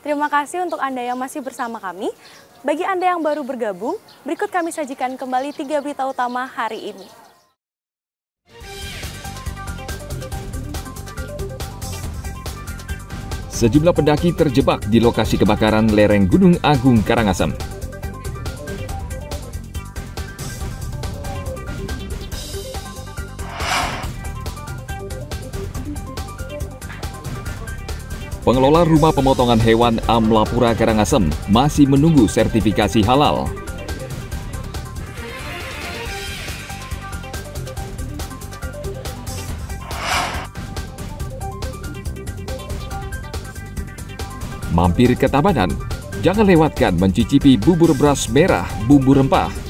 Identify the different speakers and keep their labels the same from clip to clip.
Speaker 1: Terima kasih untuk Anda yang masih bersama kami. Bagi Anda yang baru bergabung, berikut kami sajikan kembali 3 berita utama hari ini.
Speaker 2: Sejumlah pendaki terjebak di lokasi kebakaran lereng Gunung Agung Karangasem. Pengelola rumah pemotongan hewan Amlapura Karangasem masih menunggu sertifikasi halal. Mampir ke Tabanan, jangan lewatkan mencicipi bubur beras merah bumbu rempah.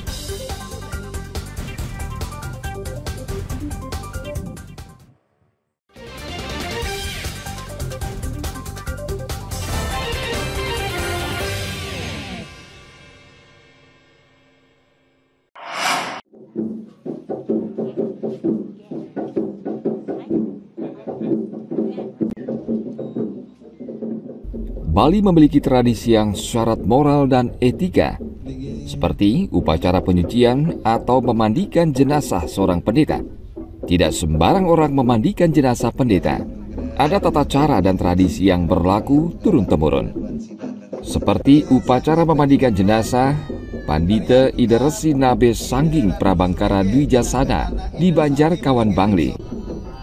Speaker 2: Bali memiliki tradisi yang syarat moral dan etika, seperti upacara penyucian atau memandikan jenazah seorang pendeta. Tidak sembarang orang memandikan jenazah pendeta. Ada tata cara dan tradisi yang berlaku turun-temurun. Seperti upacara memandikan jenazah Pandita Ida Resi Nabe Sangging Prabangkara Dwijasana di Banjar Kawan Bangli.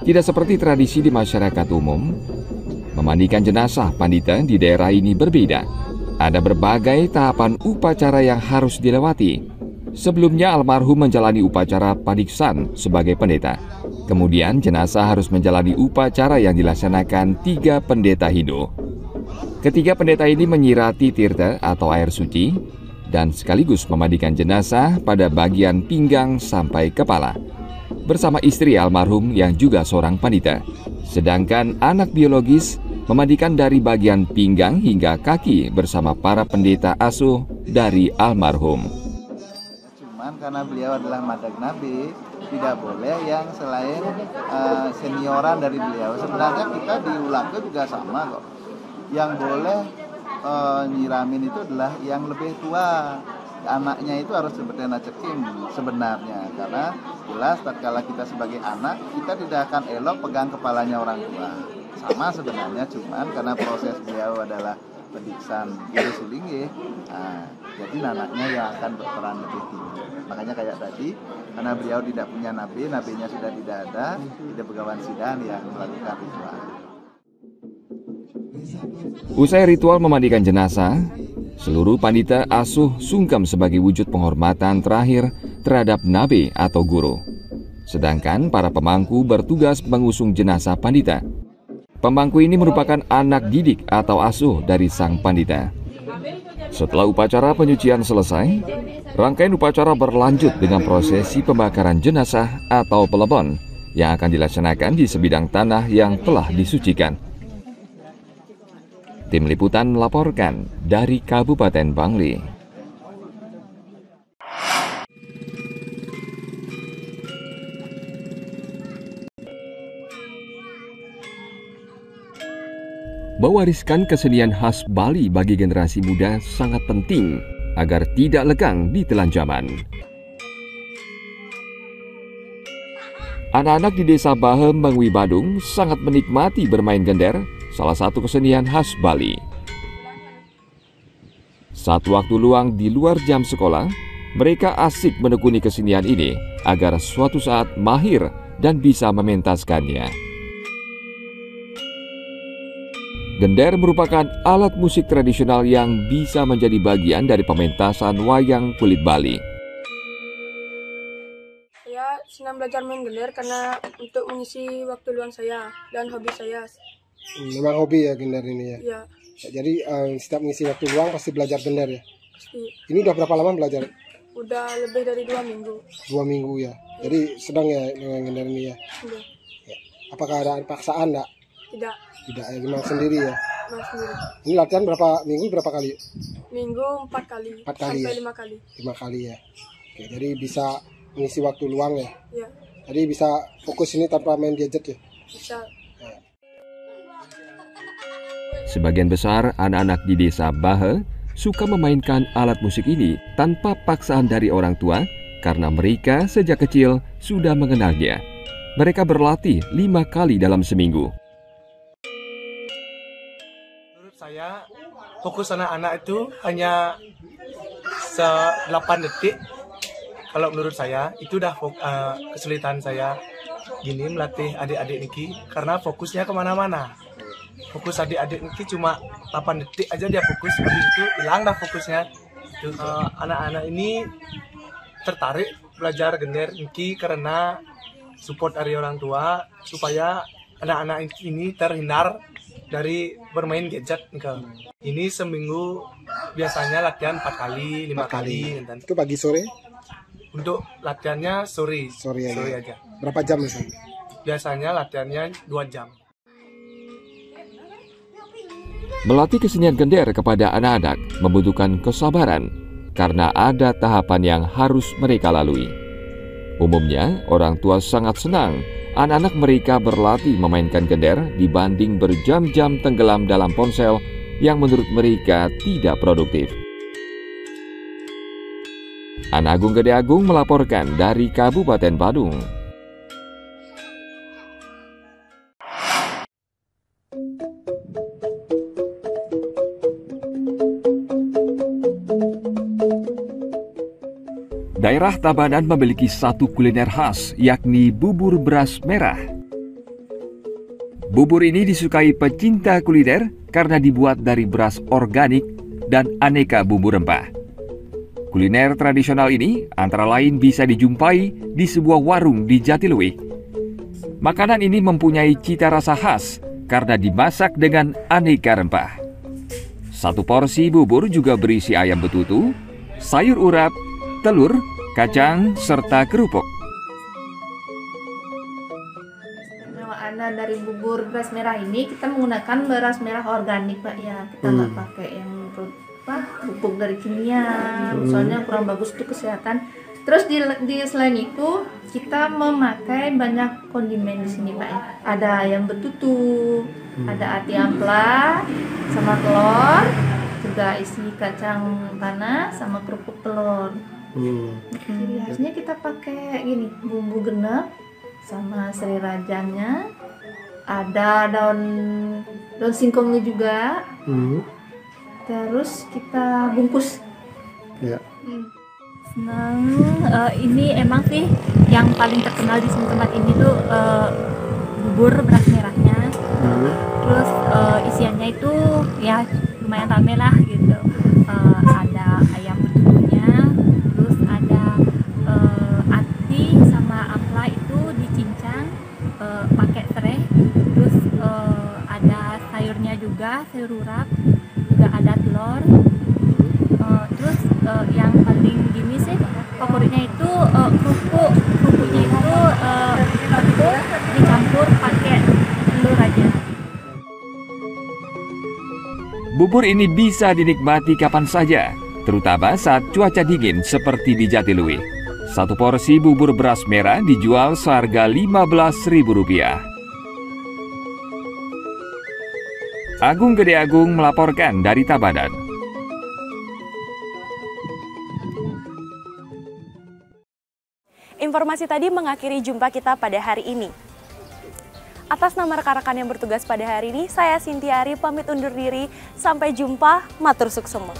Speaker 2: Tidak seperti tradisi di masyarakat umum, memandikan jenazah pandita di daerah ini berbeda. Ada berbagai tahapan upacara yang harus dilewati. Sebelumnya almarhum menjalani upacara padiksan sebagai pendeta. Kemudian jenazah harus menjalani upacara yang dilaksanakan 3 pendeta Hindu. Ketiga pendeta ini menyirati tirta atau air suci dan sekaligus memandikan jenazah pada bagian pinggang sampai kepala bersama istri almarhum yang juga seorang pandita. Sedangkan anak biologis memandikan dari bagian pinggang hingga kaki bersama para pendeta asuh dari almarhum.
Speaker 3: Cuman karena beliau adalah madag Nabi, tidak boleh yang selain senioran dari beliau. Sebenarnya kita di Ulaka juga sama kok. Yang boleh nyiramin itu adalah yang lebih tua. Anaknya itu harus seperti anak ceking sebenarnya, karena jelas tatkala kita sebagai anak kita tidak akan elok pegang kepalanya orang tua. Sama sebenarnya, cuman karena proses beliau adalah pediksan Ida Sulinggi, jadi anaknya yang akan berperan lebih tinggi. Makanya kayak tadi, karena beliau tidak punya nabi, nabinya sudah tidak ada, tidak Begawan Sidhan yang melakukan ritual.
Speaker 2: Usai ritual memandikan jenazah, seluruh pandita asuh sungkem sebagai wujud penghormatan terakhir terhadap nabi atau guru. Sedangkan para pemangku bertugas mengusung jenazah pandita. Pemangku ini merupakan anak didik atau asuh dari sang pandita. Setelah upacara penyucian selesai, rangkaian upacara berlanjut dengan prosesi pembakaran jenazah atau pelebon yang akan dilaksanakan di sebidang tanah yang telah disucikan. Tim Liputan melaporkan dari Kabupaten Bangli. Mewariskan kesenian khas Bali bagi generasi muda sangat penting agar tidak lekang ditelan zaman. Anak-anak di Desa Bahem, Bangwi Badung sangat menikmati bermain gender, salah satu kesenian khas Bali. Saat waktu luang di luar jam sekolah, mereka asik menekuni kesenian ini agar suatu saat mahir dan bisa mementaskannya. Gender merupakan alat musik tradisional yang bisa menjadi bagian dari pementasan wayang kulit Bali.
Speaker 4: Saya senang belajar main gender karena untuk mengisi waktu luang saya dan hobi saya.
Speaker 5: Memang hobi ya gender ini ya?
Speaker 4: Iya.
Speaker 5: Jadi setiap mengisi waktu luang pasti belajar gender ya?
Speaker 4: Pasti.
Speaker 5: Ini udah berapa lama belajar?
Speaker 4: Udah lebih dari 2 minggu.
Speaker 5: 2 minggu ya? Jadi sedang ya dengan gender ini ya?
Speaker 4: Udah.
Speaker 5: Ya. Apakah ada paksaan enggak?
Speaker 4: Tidak.
Speaker 5: Tidak, ya memang sendiri ya?
Speaker 4: Memang sendiri.
Speaker 5: Ini latihan berapa minggu, berapa kali?
Speaker 4: Minggu 4 kali.
Speaker 5: 4 kali
Speaker 4: sampai
Speaker 5: ya?
Speaker 4: 5 kali.
Speaker 5: 5 kali ya? Oke, jadi bisa mengisi waktu luang ya?
Speaker 4: Iya.
Speaker 5: Jadi bisa fokus ini tanpa main gadget ya?
Speaker 4: Bisa.
Speaker 2: Sebagian besar anak-anak di desa Bahe suka memainkan alat musik ini tanpa paksaan dari orang tua karena mereka sejak kecil sudah mengenalnya. Mereka berlatih 5 kali dalam seminggu.
Speaker 6: Menurut saya, fokus anak-anak itu hanya 8 detik. Kalau menurut saya, itu udah kesulitan saya gini melatih adik-adik Niki karena fokusnya kemana-mana. Fokus adik-adik Niki cuma 8 detik aja dia fokus, habis itu hilang dah fokusnya. Anak-anak ini tertarik belajar gender Niki karena support dari orang tua supaya anak-anak ini terhindar dari bermain gadget. Ini seminggu biasanya latihan 4 kali, 5 kali.
Speaker 5: Itu pagi sore?
Speaker 6: Untuk latihannya sore aja.
Speaker 5: Berapa jam misalnya?
Speaker 6: Biasanya latihannya 2 jam.
Speaker 2: Melatih kesenian gender kepada anak-anak membutuhkan kesabaran karena ada tahapan yang harus mereka lalui. Umumnya, orang tua sangat senang anak-anak mereka berlatih memainkan gender dibanding berjam-jam tenggelam dalam ponsel yang menurut mereka tidak produktif. Ana Agung Gede Agung melaporkan dari Kabupaten Badung. Daerah Tabanan memiliki satu kuliner khas, yakni bubur beras merah. Bubur ini disukai pecinta kuliner karena dibuat dari beras organik dan aneka bumbu rempah. Kuliner tradisional ini antara lain bisa dijumpai di sebuah warung di Jatiluwih. Makanan ini mempunyai cita rasa khas karena dimasak dengan aneka rempah. Satu porsi bubur juga berisi ayam betutu, sayur urap, telur, kacang, serta kerupuk.
Speaker 7: Istimewaan dari bubur beras merah ini, kita menggunakan beras merah organik, Pak, ya. Kita nggak pakai yang pupuk dari kimia, soalnya kurang bagus untuk kesehatan. Terus di selain itu kita memakai banyak kondimen di sini, Pak, ya. Ada ayam betutu, ada ati ampela, sama telur, juga isi kacang tanah sama kerupuk telur. Ciri khasnya kita pakai gini, bumbu genep sama serai rajanya, ada daun singkongnya juga. Terus kita bungkus.
Speaker 5: Ya.
Speaker 8: Senang, ini emang sih yang paling terkenal di tempat ini tuh bubur beras merahnya. Terus isiannya itu ya lumayan rame lah gitu. Ada ayam betutunya, terus ada ati sama ampela itu dicincang pakai serai. Terus ada sayurnya juga, sayur urap, juga ada telur. Terus yang paling gini sih favoritnya itu kerupuknya itu tepung dicampur pakai telur aja.
Speaker 2: Bubur ini bisa dinikmati kapan saja, terutama saat cuaca dingin seperti di Jatiluwih. Satu porsi bubur beras merah dijual seharga Rp15.000. Agung Gede Agung melaporkan dari Tabanan.
Speaker 1: Informasi tadi mengakhiri jumpa kita pada hari ini. Atas nama rekan-rekan yang bertugas pada hari ini, saya Sintiari pamit undur diri. Sampai jumpa, matur suksema.